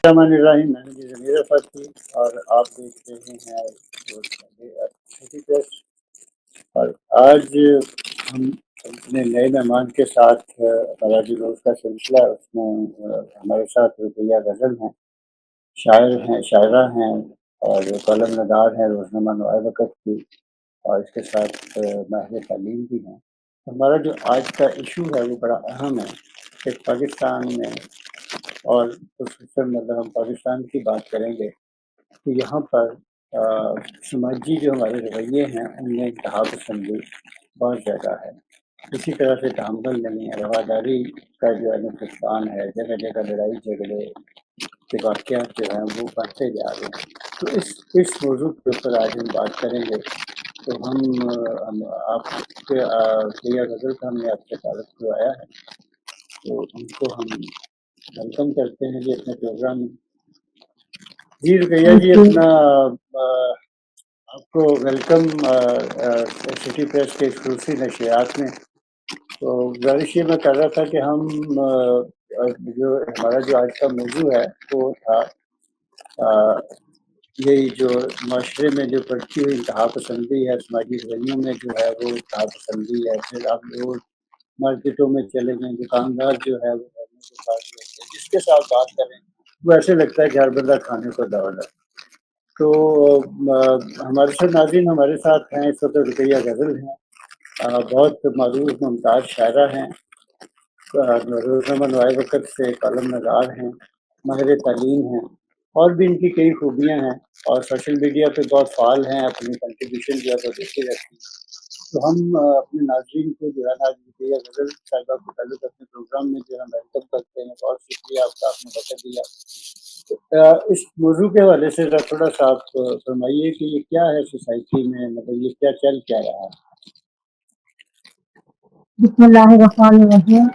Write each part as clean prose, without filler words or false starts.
الرحمن میں نے ضمیر فصل اور آپ دیکھ رہے ہیں چھوٹی پریس۔ اور آج ہم اپنے نئے مہمان کے ساتھ ہمارا جو روز کا سلسلہ ہے اس میں ہمارے ساتھ رقیہ غزل ہیں، شاعر ہیں، شاعرہ ہیں اور قلم نگار ہیں روزنامہ نوائے وقت کی، اور اس کے ساتھ ماہر تعلیم بھی ہیں۔ ہمارا جو آج کا ایشو ہے وہ بڑا اہم ہے کہ پاکستان میں، اور خصوصاً اگر ہم پاکستان کی بات کریں گے تو یہاں پر سماجی جو ہمارے رویے ہیں ان میں انتہا پسندی بہت زیادہ ہے، کسی طرح سے تحمل نہیں ہے، رواداری کا جو ہے نقصان ہے، جگہ جگہ لڑائی جھگڑے کے واقعات جو ہیں وہ بڑھتے جا رہے ہیں۔ تو اس موضوع کے اوپر آج ہم بات کریں گے۔ تو ہم آپ کے رقیہ غزل کا ہم نے آپ سے تعارف کروایا ہے، تو ان کو ہم ویلکم کرتے ہیں جی اپنے پروگرام میں۔ جی رقیہ جی، اپنا آپ کو ویلکم سٹی پریس کے خصوصی نشریات میں۔ تو گزارش یہ میں کر رہا تھا کہ ہم جو ہمارا جو آج کا موضوع ہے وہ تھا یہی جو معاشرے میں جو بڑھتی ہوئی انتہا پسندی ہے، سماجی رویوں میں جو ہے وہ انتہا پسندی ہے۔ پھر آپ لوگ مارکیٹوں میں چلے گئے، دکاندار جو ہے وہ جس کے ساتھ بات کریں وہ ایسے لگتا ہے کہ ہر بندہ کھانے کو دوڑ ہے۔ تو ہمارے ساتھ ناظرین ہمارے ساتھ ہیں اس وقت رقیہ غزل ہیں، بہت معروف ممتاز شاعرہ ہیں، روزنامہ نوائے وقت سے کالم نگار ہیں، ماہر تعلیم ہیں، اور بھی ان کی کئی خوبیاں ہیں، اور سوشل میڈیا پہ بہت فعال ہیں، اپنی کنٹریبیوشن جو ہے وہ دیتے رہتی ہیں۔ تو ہم اپنے ناظرین کو جو ہے نا رقیہ غزل صاحبہ کو پہلے تو اپنے پروگرام میں جو ہے ویلکم کرتے ہیں۔ بہت شکریہ آپ کا، آپ نے وقت دیا۔ اس موضوع کے حوالے سے تھوڑا سا آپ فرمائیے کہ یہ کیا ہے سوسائٹی میں، مطلب یہ کیا چل کیا رہا ہے؟ بسم اللہ الرحمن الرحیم۔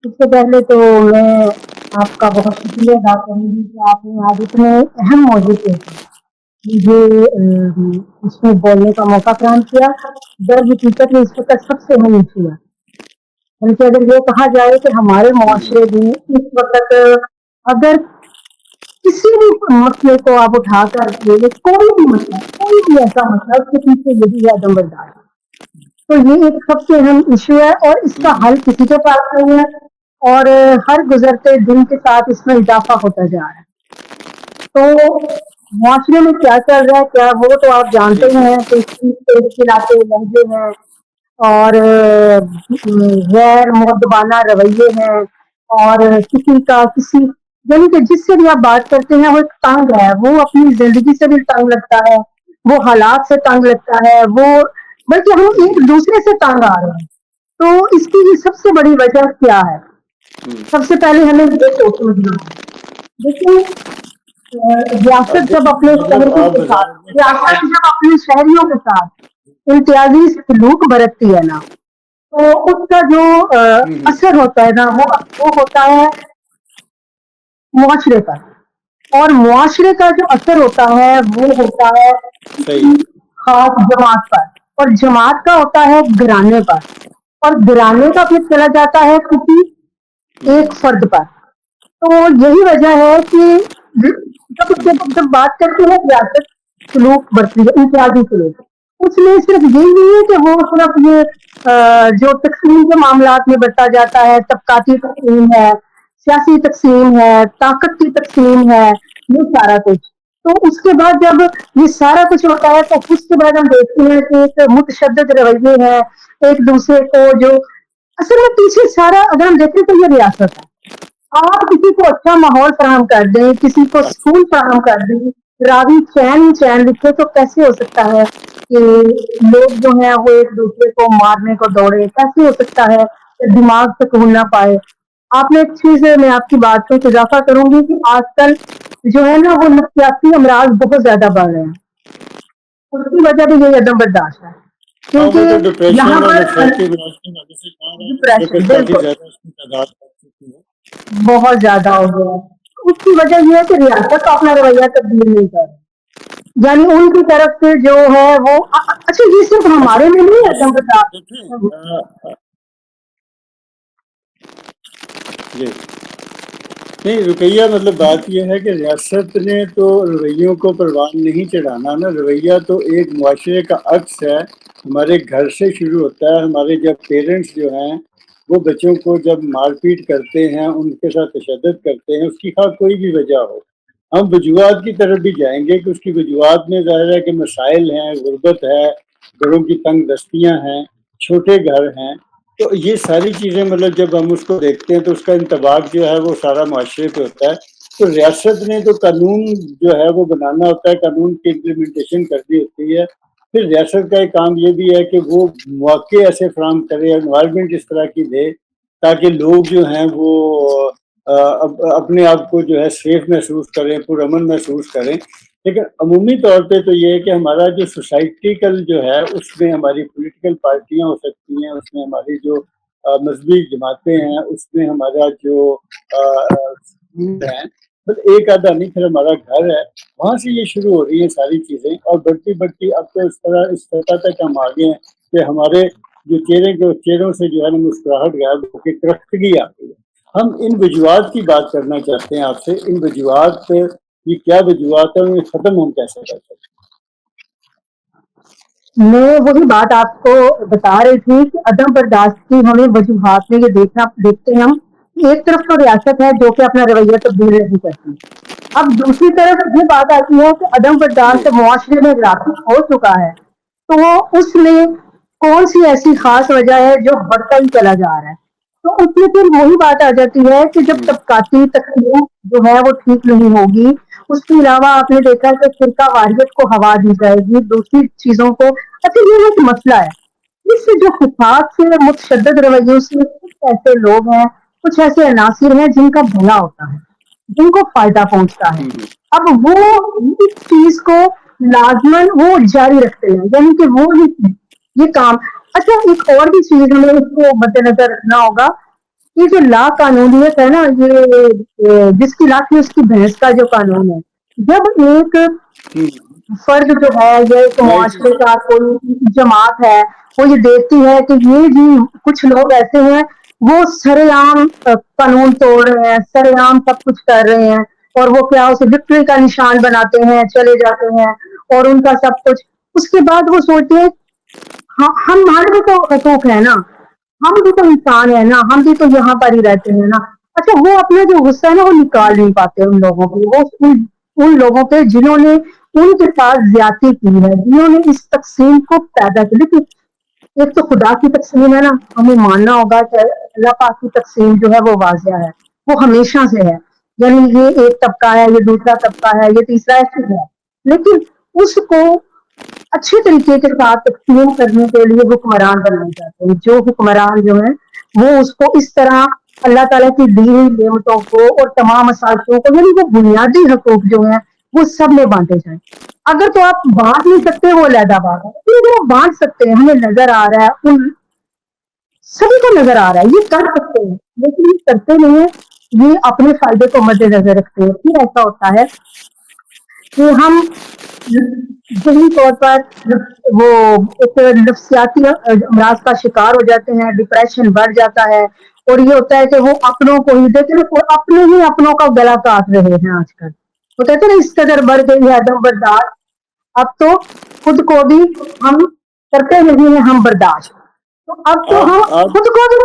سب سے پہلے تو میں آپ کا بہت شکریہ ادا کروں گی کہ آپ نے آج اتنے اہم موضوع پہ مجھے اس میں بولنے کا موقع فراہم کیا۔ در حقیقت میں اس وقت سب سے اہم ایشو ہے، بلکہ اگر یہ کہا جائے کہ ہمارے معاشرے میں اس وقت اگر کسی بھی مسئلے کو آپ اٹھا کر کے، کوئی بھی مسئلہ، کوئی بھی ایسا مسئلہ، اس کے پیچھے یہی ہے عدم برداشت۔ تو یہ ایک سب سے اہم ایشو ہے اور اس کا حل کسی کے پاس نہیں ہے، اور ہر گزرتے دن کے ساتھ اس میں اضافہ ہوتا جا رہا ہے۔ تو معاشرے میں کیا چل رہا ہے کیا، وہ تو آپ جانتے ہی ہیں کہ کھلاتے لہجے ہیں اور غیر مؤدبانہ رویے ہیں، اور کسی کا کسی، یعنی کہ جس سے بھی آپ بات کرتے ہیں وہ ایک تنگ ہے، وہ اپنی زندگی سے بھی تنگ لگتا ہے، وہ حالات سے تنگ لگتا ہے، وہ بلکہ ہم ایک دوسرے سے تنگ آ رہے ہیں۔ تو اس کی سب سے بڑی وجہ کیا ہے؟ سب سے پہلے ہمیں یہ سوچنا ہے، دیکھیں ریاست جب اپنے شہریوں کے ساتھ، ریاست جب اپنے شہریوں کے ساتھ امتیازی سلوک برتتی ہے نا، تو اس کا جو اثر ہوتا ہے نا وہ ہوتا ہے معاشرے پر، اور معاشرے کا جو اثر ہوتا ہے وہ ہوتا ہے کسی خاص جماعت پر، اور جماعت کا ہوتا ہے گھرانے پر، اور گھرانے کا پھر چلا جاتا ہے کسی ایک فرد پر۔ تو یہی وجہ ہے کہ جب بات کرتے ہیں ریاست سلوک برتی ہے، امتیازی سلوک، اس میں صرف یہی نہیں ہے کہ وہ صرف یہ جو تقسیم کے معاملات میں برتا جاتا ہے، طبقاتی تقسیم ہے، سیاسی تقسیم ہے، طاقت کی تقسیم ہے، یہ سارا کچھ۔ تو اس کے بعد جب یہ سارا کچھ ہوتا ہے تو اس کے بعد ہم دیکھتے ہیں کہ ایک متشدد رویے ہیں ایک دوسرے کو، جو اصل میں پیچھے سارا اگر ہم دیکھیں تو یہ ریاست ہے۔ آپ کسی کو اچھا ماحول فراہم کر دیں، کسی کو اسکول فراہم کر دیں، راوی چین لکھے، تو کیسے ہو سکتا ہے کہ لوگ جو ہیں وہ ایک دوسرے کو مارنے کو دوڑے؟ کیسے ہو سکتا ہے کہ دماغ سکون نہ پائے؟ آپ نے ایک چیز میں آپ کی بات پہ اضافہ کروں گی کہ آج کل جو ہے نا وہ نفسیاتی امراض بہت زیادہ بڑھ رہے ہیں، اس کی وجہ بھی یہی عدم برداشت ہے، کیونکہ یہاں پر ڈپریشن بالکل بہت زیادہ ہو گیا ہے۔ اس کی وجہ یہ ہے کہ ریاست اپنا رویہ تبدیل نہیں کر رہی، یعنی ان کی طرف سے جو ہے وہ اچھا یہ صرف ہمارے میں نہیں ہے عدم برداشت۔ جی نہیں رقیہ مطلب بات یہ ہے کہ ریاست نے تو رویوں کو پروان نہیں چڑھانا نا. رویہ تو ایک معاشرے کا عکس ہے. ہمارے گھر سے شروع ہوتا ہے. ہمارے جب پیرنٹس جو ہیں وہ بچوں کو جب مار پیٹ کرتے ہیں, ان کے ساتھ تشدد کرتے ہیں, اس کی خواہ کوئی بھی وجہ ہو, ہم وجوہات کی طرف بھی جائیں گے کہ اس کی وجوہات میں ظاہر ہے کہ مسائل ہیں, غربت ہے, گھروں کی تنگ دستیاں ہیں, چھوٹے گھر ہیں. تو یہ ساری چیزیں مطلب جب ہم اس کو دیکھتے ہیں تو اس کا انطباق جو ہے وہ سارا معاشرے پہ ہوتا ہے. تو ریاست نے تو قانون جو ہے وہ بنانا ہوتا ہے, قانون کی امپلیمنٹیشن کرنی ہوتی ہے. پھر ریاست کا ایک کام یہ بھی ہے کہ وہ مواقع ایسے فراہم کرے, انوائرمنٹ اس طرح کی دے تاکہ لوگ جو ہیں وہ اپنے آپ کو جو ہے سیف محسوس کریں, پرامن محسوس کریں. لیکن عمومی طور پہ تو یہ ہے کہ ہمارا جو سوسائٹیکل جو ہے اس میں ہماری پولیٹیکل پارٹیاں ہو سکتی ہیں, اس میں ہماری جو مذہبی جماعتیں ہیں, اس میں ہمارا جو ہیں, بس ایک آدھا نہیں, پھر ہمارا گھر ہے, وہاں سے یہ شروع ہو رہی ہیں ساری چیزیں. اور بڑھتی بڑھتی اب تو اس سطح تک ہم آگے ہیں کہ ہمارے جو چہروں سے جو ہے نا مسکراہٹ غائب ہو کے کرختگی آ گئی ہے. ہم ان وجوہات کی بات کرنا چاہتے ہیں آپ سے. ان وجوہات کی کیا وجوہات ہیں, انہیں ختم ہم کیسے کر سکتے ہیں؟ میں وہی بات آپ کو بتا رہی تھی کہ عدم برداشت کی ہمیں وجوہات میں یہ دیکھتے ہیں ہم. ایک طرف تو ریاست ہے جو کہ اپنا رویہ تبدیل نہیں کرتی. اب دوسری طرف یہ بات آتی ہے کہ عدم جی برداشت معاشرے میں راسخ ہو چکا ہے, تو اس میں کون سی ایسی خاص وجہ ہے جو بڑھتا ہی چلا جا رہا ہے. تو اس میں پھر وہی بات آ جاتی ہے کہ جب طبقاتی تقسیم جو ہے وہ ٹھیک نہیں ہوگی, اس کے علاوہ آپ نے دیکھا کہ فرقہ واریت کو ہوا دی جائے گی, دوسری چیزوں کو. اچھا یہ ایک مسئلہ ہے, اس سے جو خفاق سے متشدد رویوں سے کچھ ایسے لوگ ہیں, کچھ ایسے عناصر ہیں جن کا بھلا ہوتا ہے, جن کو فائدہ پہنچتا ہے. اب وہ اس چیز کو لازمن وہ جاری رکھتے ہیں, یعنی کہ وہ یہ کام. اچھا ایک اور بھی چیز ہمیں اس کو مد نظر رکھنا ہوگا, یہ جو لا قانونیت ہے نا, یہ جس کی لاٹھی اس کی بھینس کا جو قانون ہے. جب ایک فرد جو ہے یا ایک معاشرے کا کوئی جماعت ہے, وہ یہ دیکھتی ہے کہ یہ جی کچھ لوگ ایسے ہیں وہ سرے عام قانون توڑ رہے ہیں, سرے عام سب کچھ کر رہے ہیں, اور وہ کیا اسے وکٹری کا نشان بناتے ہیں, چلے جاتے ہیں, اور ان کا سب کچھ. اس کے بعد وہ سوچتے ہیں ہمارے بھی تو حقوق ہے نا, ہم بھی تو انسان ہے نا, ہم بھی تو یہاں پر ہی رہتے ہیں نا. اچھا وہ اپنا جو غصہ ہے نا وہ نکال نہیں پاتے ان لوگوں کو, وہ ان لوگوں پہ جنہوں نے ان کے ساتھ زیادتی کی ہے, جنہوں نے اس تقسیم کو پیدا کیا. لیکن ایک تو خدا کی تقسیم ہے نا, ہمیں ماننا ہوگا کہ اللہ پاک کی تقسیم جو ہے وہ واضح ہے, وہ ہمیشہ سے ہے. یعنی یہ ایک طبقہ ہے, یہ دوسرا طبقہ ہے, یہ تیسرا ایسے ہے. لیکن اس کو اچھے طریقے کے ساتھ تقسیم کرنے کے لیے حکمران بنانا چاہتے ہیں. جو حکمران جو ہے وہ اس کو اس طرح اللہ تعالیٰ کی دی ہوئی نعمتوں کو اور تمام مسائلوں کو, یعنی وہ بنیادی حقوق جو ہیں وہ سب میں بانٹے جائیں. اگر تو آپ بانٹ نہیں سکتے وہ علیحدہ بات ہے, لیکن اگر آپ بانٹ سکتے ہیں, ہمیں نظر آ رہا ہے, ان سبھی کو نظر آ رہا ہے یہ کر سکتے ہیں, لیکن یہ کرتے نہیں ہیں, یہ اپنے فائدے کو مد نظر رکھتے ہیں. پھر ایسا ہوتا ہے کہ ہم ذہنی طور پر وہ ایک نفسیاتی امراض کا شکار ہو جاتے ہیں, ڈپریشن بڑھ جاتا ہے, اور یہ ہوتا ہے کہ وہ اپنوں کو ہی دیکھیں, اپنے ہی اپنوں کا گلا کاٹ رہے ہیں آج کل. وہ کہتے ہیں نا اس قدر بڑھ گئی ہے عدم برداشت, اب تو خود کو بھی ہم کرتے نہیں ہیں ہم برداشت, تو اب تو ہم خود کو بھی.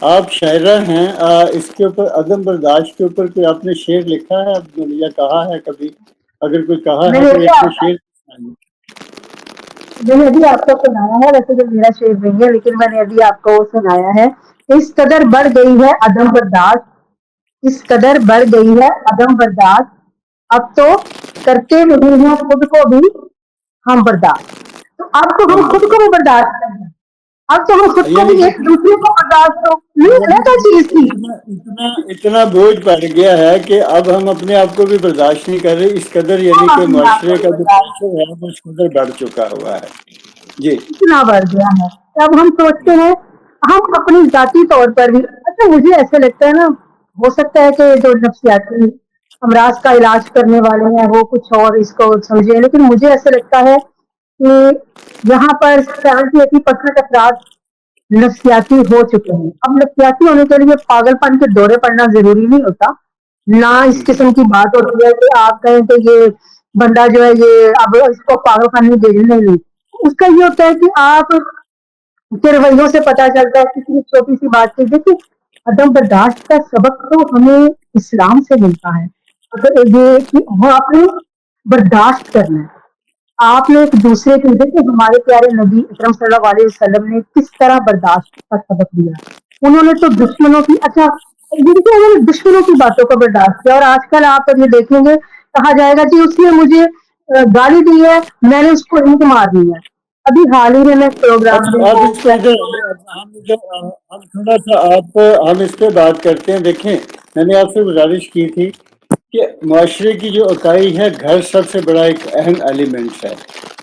آپ شاعرہ ہیں, اس کے اوپر عدم برداشت کے اوپر کوئی آپ نے شعر لکھا ہے یا کہا ہے کبھی؟ اگر کوئی کہا میں ہے نے تو ایک دو شعر. ابھی آپ کو سنایا ہے, ویسے تو میرا شعر نہیں ہے, لیکن میں نے ابھی آپ کو سنایا ہے. اس قدر بڑھ گئی ہے عدم برداشت, اس قدر بڑھ گئی ہے عدم برداشت, اب تو کرتے نہیں ہیں خود کو بھی ہم برداشت. تو اب تو ہم خود کو بھی برداشت کریں گے, اب تو ہم خود کو یعنی بھی ایک دوسرے کو برداشت تو نہیں رہتا چیز کی. اتنا بوجھ پڑ گیا ہے کہ اب ہم اپنے آپ کو بھی برداشت نہیں کر رہے, اس قدر یعنی ہم کہ اپنے آپ معاشرے کو بھی کا جو برداشت پریشر ہے وہ اس قدر بڑھ چکا ہوا ہے. جی اتنا بڑھ گیا ہے, اب ہم سوچتے ہیں ہم اپنی ذاتی طور پر بھی. اچھا مجھے ایسا لگتا ہے نا, ہو سکتا ہے کہ جو نفسیاتی امراض کا علاج کرنے والے ہیں وہ کچھ اور اس کو سمجھے, لیکن مجھے ایسا لگتا ہے کہ یہاں پر 70-80% افراد नफ्सियाती हो चुके हैं। अब नफ्सियाती होने के लिए पागलपन के दौरे पड़ना ज़रूरी नहीं होता। ना इस किस्म की बात होती है कि आप कहें कि ये बंदा जो है ये अब इसको पागलखाने में भेजना नहीं। उसका ये होता है कि आप के रवैयों से पता चलता है किसी छोटी-सी बात से। देखिए, अदम बर्दाश्त का सबक तो हमें इस्लाम से मिलता है। अगर ये कि वो आपने बर्दाश्त करना है। आपने एक दूसरे के देखिए हमारे प्यारे नबी अकरम सल्लल्लाहु अलैहि वसल्लम ने किस तरह बर्दाश्त का सबक दिया। उन्होंने तो दुश्मनों की अच्छा ये देखिए उन्होंने दुश्मनों की बातों का बर्दाश्त किया और आजकल आप ये देखेंगे कहा जाएगा कि उसने मुझे गाली दी है, मैंने उसको ईंट मार दी है। अभी हाल ही में मैं एक प्रोग्राम में अच्छा, आप वो इस पे क्या जो हम थोड़ा सा आप हम इस पे बात करते हैं। देखें, मैंने आपसे गुजारिश की थी कि माशरे की जो इकाई है, घर सबसे बड़ा एक अहम एलिमेंट है।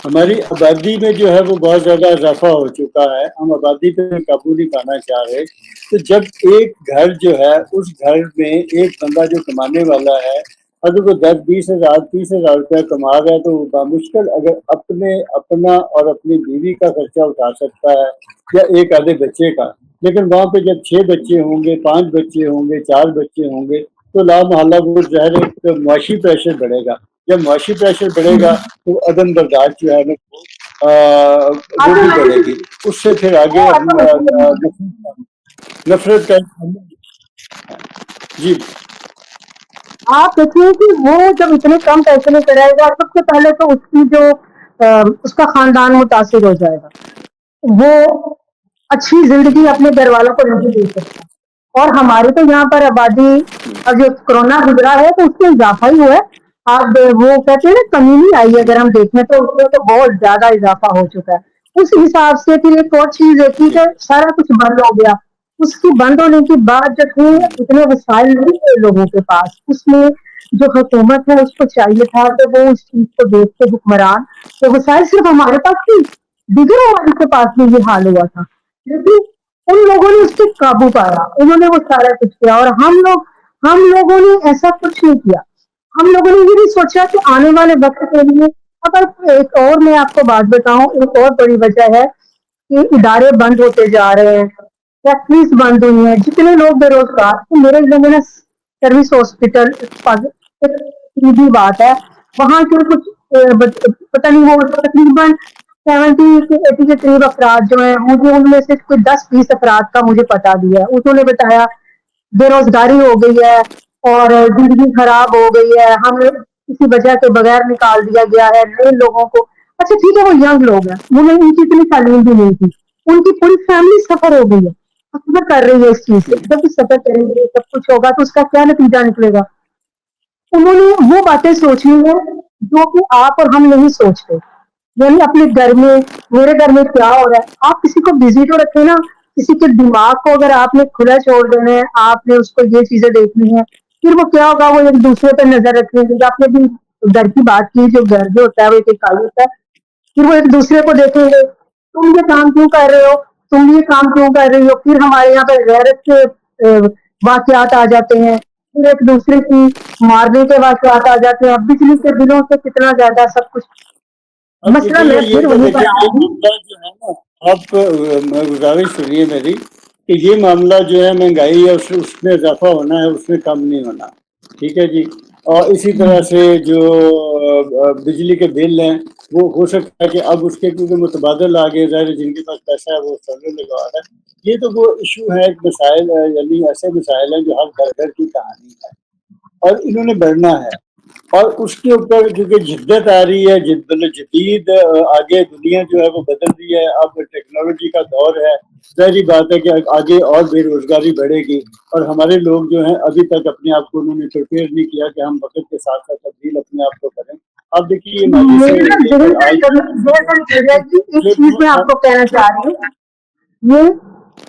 हमारी आबादी में जो है वो बहुत ज़्यादा इजाफा हो चुका है, हम आबादी पे काबू नहीं पाना चाह रहे। तो जब एक घर जो है, उस घर में एक बंदा जो कमाने वाला है, अगर वो 10-20 हज़ार 30 हज़ार रुपया कमा रहा है, तो वो बामुश्किल अगर अपना और अपनी बीवी का खर्चा उठा सकता है या एक आधे बच्चे का। लेकिन वहाँ पे जब 6 बच्चे होंगे, 5 बच्चे होंगे, 4 बच्चे होंगे, तो ला मोहल्ला वो ज़ाहिर है एक मुआशी प्रेशर बढ़ेगा। जब मुआशी प्रेशर बढ़ेगा तो अदम बर्दाश्त जो है ना वो भी बढ़ेगी। उससे फिर आगे नफरत का जी। आप देखिए कि वो जब इतने कम पैसे में कराएगा सबसे पहले तो उसकी जो उसका खानदान मुतासिर हो जाएगा। वो अच्छी जिंदगी अपने घर वालों को नहीं दे सकता। और हमारी तो यहाँ पर आबादी अब जो कोरोना गुजरा है तो उसमें इजाफा ही हुआ है। आप वो कहते हैं ना कमी नहीं आई, अगर हम देखें तो उसमें तो बहुत ज्यादा इजाफा हो चुका है। उस हिसाब से फिर एक और चीज देखी कि सारा कुछ बंद हो गया। उसकी बंद होने के बाद जो थे इतने वसाइल नहीं थे लोगों के पास, उसमें जो हुकूमत है उसको चाहिए था कि वो उस चीज को देख के हुक्मरान तो वसाइल सिर्फ हमारे पास थी, दिगर हमारे के पास में ये हाल हुआ था। लेकिन उन लोगों ने उस पर काबू पाया, उन्होंने वो सारा कुछ किया और हम लोगों ने ऐसा कुछ नहीं किया। हम लोगों ने ये नहीं सोचा कि आने वाले वक्त के लिए अगर एक और मैं आपको बात बताऊं, एक और बड़ी वजह है कि इदारे बंद होते जा रहे हैं, फैक्ट्रीज बंद हुई हैं, जितने लोग बेरोजगार तो मेरे इधर में ना सर्विस हॉस्पिटल एक सीधी बात है, वहां के कुछ पता नहीं वो तकरीबन 70 से 80 के करीब अफराद जो है, मुझे उनमें से कोई 10-20 अफराद का मुझे पता दिया है। उन्होंने बताया बेरोजगारी हो गई है और जिंदगी खराब हो गई है, हमें किसी वजह के बगैर निकाल दिया गया है नए लोगों को। अच्छा ठीक है वो यंग लोग हैं, उन्हें उनकी इतनी तालीम भी नहीं थी, उनकी पूरी फैमिली सफर हो गई है, सफर कर रही है इस चीज से। जब सफर करेंगे सब कुछ होगा तो उसका क्या नतीजा निकलेगा। उन्होंने वो बातें सोची हैं जो कि आप और हम नहीं सोचते। यानी अपने घर में मेरे घर में क्या हो रहा है, आप किसी को बिजी तो रखें ना। किसी के दिमाग को अगर आपने खुला छोड़ देना है, आपने उसको ये चीजें देखनी है, फिर वो क्या होगा, वो एक दूसरे पर नजर रखेंगे। आपने भी घर की बात की, जो घर जो होता है वो एक इकाई होता है, फिर वो एक दूसरे को देखेंगे, तुम ये काम क्यों कर रहे हो, तुम ये काम क्यों कर रही हो। फिर हमारे यहाँ पर गैरत के वाकयात आ जाते हैं, फिर एक दूसरे की मारने के वाकयात आ जाते हैं। अब बिजली के बिलों से कितना ज्यादा सब कुछ अब मसला देखिए मैं ये फिर तो वहीं देखिए पर ये आऊंगी। मामला जो है ना, आप गुजारिश सुनिए मेरी कि ये मामला जो है महंगाई है उसमें इजाफा होना है, उसमें कम नहीं होना। ठीक है जी। और इसी तरह से जो बिजली के बिल हैं वो हो सकता है कि अब उसके क्योंकि मुतबादल आ गए, ज़ाहिर है जिनके पास पैसा है वो सोलर लगा रहा है। ये तो वो इशू है, एक मसाइल है, यानी ऐसे मसाइल हैं जो हर घर घर की कहानी है और इन्होंने बढ़ना है। और उसके ऊपर क्योंकि जिद्दत आ रही है, मतलब जदीद आगे दुनिया जो है वो बदल रही है, अब टेक्नोलॉजी का दौर है। ज़ाहिर बात है कि आगे और बेरोजगारी बढ़ेगी और हमारे लोग जो हैं अभी तक अपने आप को उन्होंने प्रिपेयर नहीं किया कि हम वक्त के साथ साथ तब्दील अपने आप को करें। अब देखिए ये माजी से मेरा लेकर आज जी एक ये चीज मैं आपको कहना चाह रही हूँ, ये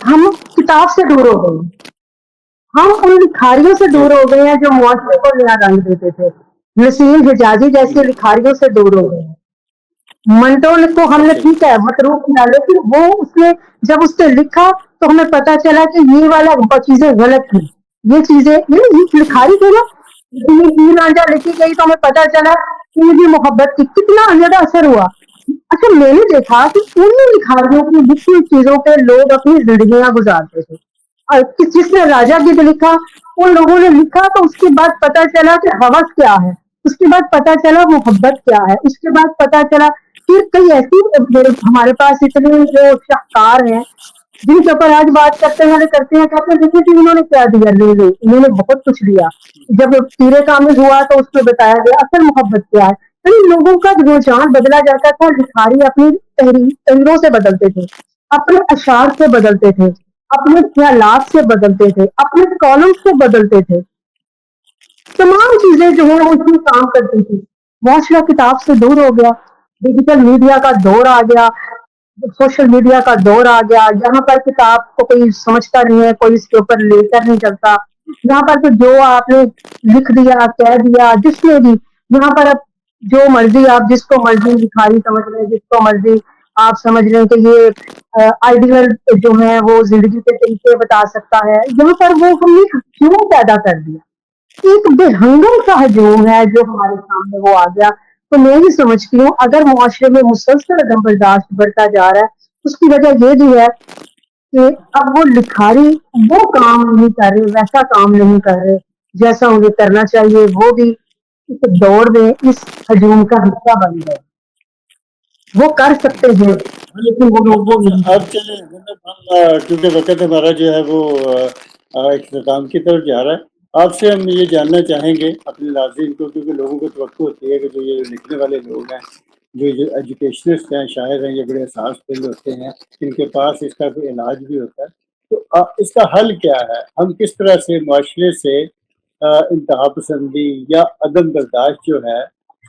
हम किताब से दूर हो गए, हम उन लिखारियों से जी दूर हो गए हैं जो मुआशरे को नया रंग देते थे। नसीम हिजाजी जैसे लिखारियों से दूर हो गए हैं। मंटो को हमने अच्छा जी ठीक है मतरूक किया, लेकिन वो उसने जब उसने लिखा तो हमें पता चला कि ये वाला चीजें गलत थी। ये चीजें ये लिखाई थी ना, ये हीर रांझा लिखी गई तो हमें पता चला कि ये भी मोहब्बत की कितना ज्यादा असर हुआ। अच्छा, मैंने देखा कि उन लिखारियों की लिखी चीजों पे लोग अपनी जिंदगियां गुजारते थे। और जिसने राजा गीत लिखा, उन लोगों ने लिखा तो उसके बाद पता चला कि हवस क्या है, उसके बाद पता चला मोहब्बत क्या है, उसके बाद पता चला फिर कई ऐसी हमारे पास इतने जो शाहकार हैं जिनके ऊपर आज बात करते हैं देखिए कि उन्होंने क्या दिया, ले ले उन्होंने बहुत कुछ दिया। जब तीरे कामिल हुआ तो उसमें बताया गया असल मोहब्बत क्या है। यानी लोगों का रुझान बदला जाता था, लिखारी अपनी तहरीरों से बदलते थे, अपने अशार से बदलते थे, अपने ख्यालात से बदलते थे, अपने कॉलम से बदलते थे। तमाम चीजें जो है वो इसमें काम करती थी। मुआशरा किताब से दूर हो गया, डिजिटल मीडिया का दौर आ गया, सोशल मीडिया का दौर आ गया, यहाँ पर किताब को कोई समझता नहीं है, कोई इसके ऊपर लेकर नहीं चलता। यहाँ पर तो जो आपने लिख दिया, कह दिया, जिसने भी, यहाँ पर अब जो मर्जी आप जिसको मर्जी भिखारी समझ रहे हैं, जिसको मर्जी आप समझ रहे हैं कि ये आइडियल जो है वो जिंदगी के तरीके बता सकता है। यहाँ पर वो हमने क्यों पैदा कर दिया, एक बेहंगम सा हजूम है जो हमारे सामने वो आ गया। तो मैं भी समझती हूँ अगर मुआशरे में मुसलसल अदम बर्दाश्त बढ़ता जा रहा है, उसकी वजह ये भी है कि अब वो लिखारी वो काम नहीं कर रहे, वैसा काम नहीं कर रहे जैसा उन्हें करना चाहिए। वो भी इस दौर में इस हजूम का हिस्सा बन गए। वो कर सकते हैं लेकिन वो नहीं अब कर। चले मतलब हम क्योंकि वक्त हमारा जो है वो इख्तिताम की तरफ जा रहा है। आपसे हम ये जानना चाहेंगे अपने नाज़रीन को, क्योंकि लोगों को तवक्को होती है कि जो ये लिखने वाले लोग हैं, जो एजुकेशनिस्ट हैं, शायर हैं, ये बड़े एहसास दिल होते हैं, इनके पास इसका कोई इलाज भी होता है। तो इसका हल क्या है? हम किस तरह से माशरे से इंतहा पसंदी या अदम बर्दाश्त जो है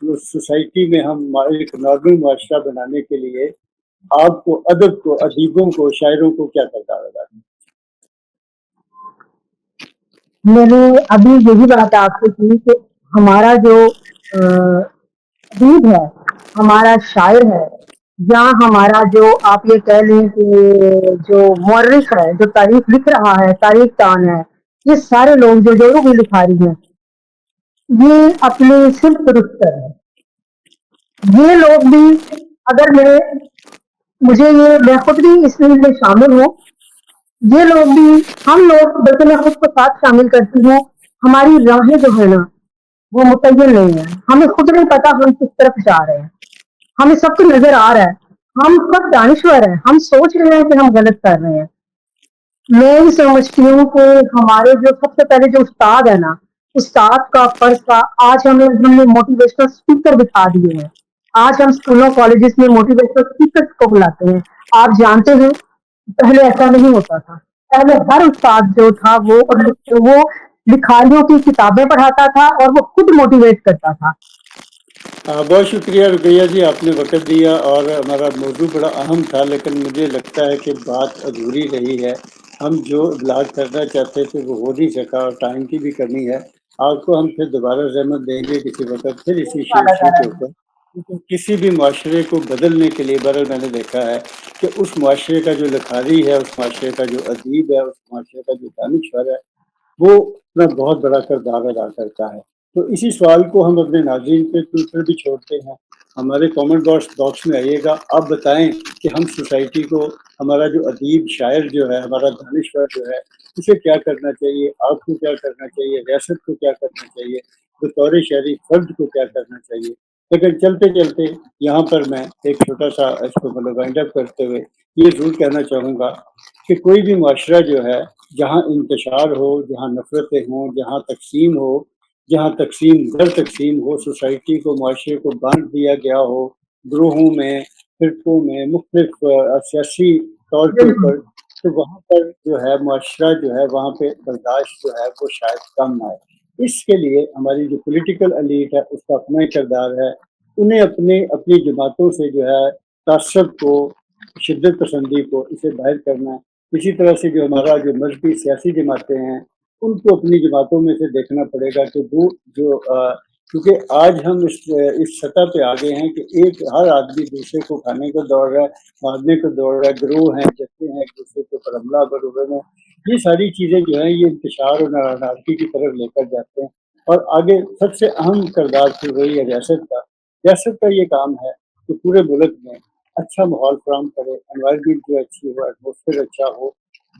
वो सोसाइटी में हम एक नॉर्मल माशरा बनाने के लिए आपको, अदब को, अदीबों को, शायरों को क्या किरदार अदा करना? मैंने अभी यही बात आपसे की कि हमारा जो अदीब है, हमारा शायर है, या हमारा जो आप ये कह लें कि जो मौर्रिख है, जो तारीख लिख रहा है, तारीख दान है, ये सारे लोग जो भी लिखारी हैं, ये अपने सिर्फ दुरुस्त है। ये लोग भी, अगर मुझे ये मैं खुद भी इसमें शामिल हूँ, ये लोग भी, हम लोग, बल्कि मैं खुद को साथ शामिल करती हूँ, हमारी राहें जो है ना वो मुतय्यन नहीं है। हमें खुद नहीं पता हम किस तरफ जा रहे हैं, हमें सब कुछ नजर आ रहा है, हम सब दानिश्वर हैं, हम सोच रहे हैं कि हम गलत कर रहे हैं। मैं भी समझती हूँ कि हमारे जो सबसे पहले जो उस्ताद है ना, उस्ताद का फर्ज था। आज हमने मोटिवेशनल स्पीकर बिठा दिए हैं, आज हम स्कूलों कॉलेजेस में मोटिवेशनल स्पीकर को बुलाते हैं। आप जानते हैं पहले ऐसा नहीं होता था। पहले हर उस्ताद जो था वो लिखारियों की किताबें पढ़ाता था और वो खुद मोटिवेट करता था। बहुत शुक्रिया रुकैया जी, आपने वक्त दिया और हमारा मौजू बड़ा अहम था, लेकिन मुझे लगता है कि बात अधूरी रही है। हम जो इब्लाग करना चाहते थे वो हो नहीं सका और टाइम की भी कमी है। आपको हम फिर दोबारा ज़हमत देंगे किसी वक्त फिर इसी इशू के ऊपर, क्योंकि किसी भी माशरे को बदलने के लिए बहरहाल मैंने देखा है कि उस माशरे का जो लिखारी है, उस माशरे का जो अदीब है, उस माशरे का जो दानिश्वर है, वो अपना बहुत बड़ा किरदार अदा करता है। तो इसी सवाल को हम अपने नाज़रीन पे ट्विटर भी छोड़ते हैं। हमारे कमेंट बॉक्स में आइएगा, आप बताएं कि हम सोसाइटी को, हमारा जो अदीब शायर जो है, हमारा दानिश्वर जो है, उसे क्या करना चाहिए, आपको क्या करना चाहिए, रियासत को क्या करना चाहिए, बतौर शहरी फर्द को क्या करना चाहिए। लेकिन चलते चलते यहाँ पर मैं एक छोटा सा इसको मतलब वाइंड अप करते हुए ये ज़रूर कहना चाहूँगा कि कोई भी माशरा जो है, जहाँ इंतशार हो, जहाँ नफ़रतें हों, जहाँ तक़सीम हो, जहाँ तक़सीम दर तक़सीम हो, सोसाइटी को, माशरे को बाँट दिया गया हो ग्रोहों में, फ़िरक़ों में, मुख़्तलिफ़ सियासी तौर के ऊपर, तो वहाँ पर जो है माशरा जो है वहाँ पे बर्दाश्त जो है वो शायद कम आए। इसके लिए हमारी जो पॉलिटिकल एलीट है उसका अपना ही किरदार है। उन्हें अपनी जमातों से जो है तअस्सुब को, शिद्दत पसंदी को, इसे बाहर करना है। इसी तरह से जो हमारा जो मज़हबी सियासी जमातें हैं, उनको अपनी जमातों में से देखना पड़ेगा कि वो जो क्योंकि आज हम इस सतह पे आ गए हैं कि एक हर आदमी दूसरे को खाने को दौड़ रहा है, मारने को दौड़ रहा है, गिरोह हैं, जत्थे हैं, एक दूसरे के ऊपर हमलावर हुए हैं। ये सारी चीज़ें जो हैं ये इंतशार और अनारकी की तरफ लेकर जाते हैं। और आगे सबसे अहम किरदार फिर वही है रियासत का। रियासत का ये काम है کہ پورے ملک میں اچھا ماحول فراہم کرے، انوائرمنٹ جو اچھی ہو، ایٹماسفیئر اچھا ہو،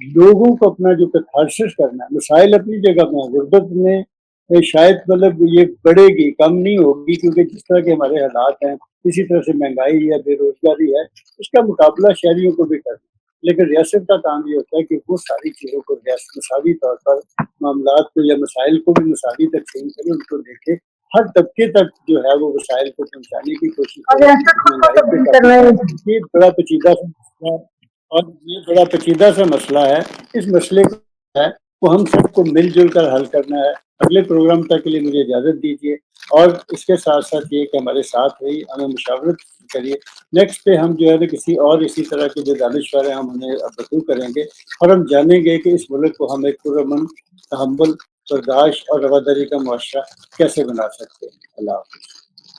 لوگوں کو اپنا جو کتھارسس کرنا ہے، مسائل اپنی جگہ میں غربت میں شاید مطلب یہ بڑھے گی، کم نہیں ہوگی، کیونکہ جس طرح کے ہمارے حالات ہیں، اسی طرح سے مہنگائی ہے، بے روزگاری ہے، اس کا مقابلہ شہریوں کو بھی کرنا، لیکن ریاست کا کام یہ ہوتا ہے کہ وہ ساری چیزوں کو ریاست مساوی طور پر معاملات کو یا مسائل کو بھی مساوی تقسیم کرے، ان کو دیکھے، ہر طبقے تک جو ہے وہ وسائل کو پہنچانے کی کوشش اور کرے، ریاست خود کو مہنگائی پہ تبدیل قابو کرنا ہے. پائے۔ یہ بڑا پیچیدہ سا مسئلہ ہے، اور یہ بڑا پیچیدہ سا مسئلہ ہے، اس مسئلے کو ہے وہ ہم سب کو مل جل کر حل کرنا ہے۔ اگلے پروگرام تک کے لیے مجھے اجازت دیجیے، اور اس کے ساتھ ساتھ یہ کہ ہمارے ساتھ رہی، ہمیں مشاورت کریے۔ نیکسٹ پہ ہم جو ہے نا کسی اور اسی طرح کے جو دانشور ہیں ہم انہیں مدعو کریں گے، اور ہم جانیں گے کہ اس ملک کو ہم ایک پرامن، تحمل، برداشت اور رواداری کا معاشرہ کیسے بنا سکتے ہیں۔ اللہ حافظ۔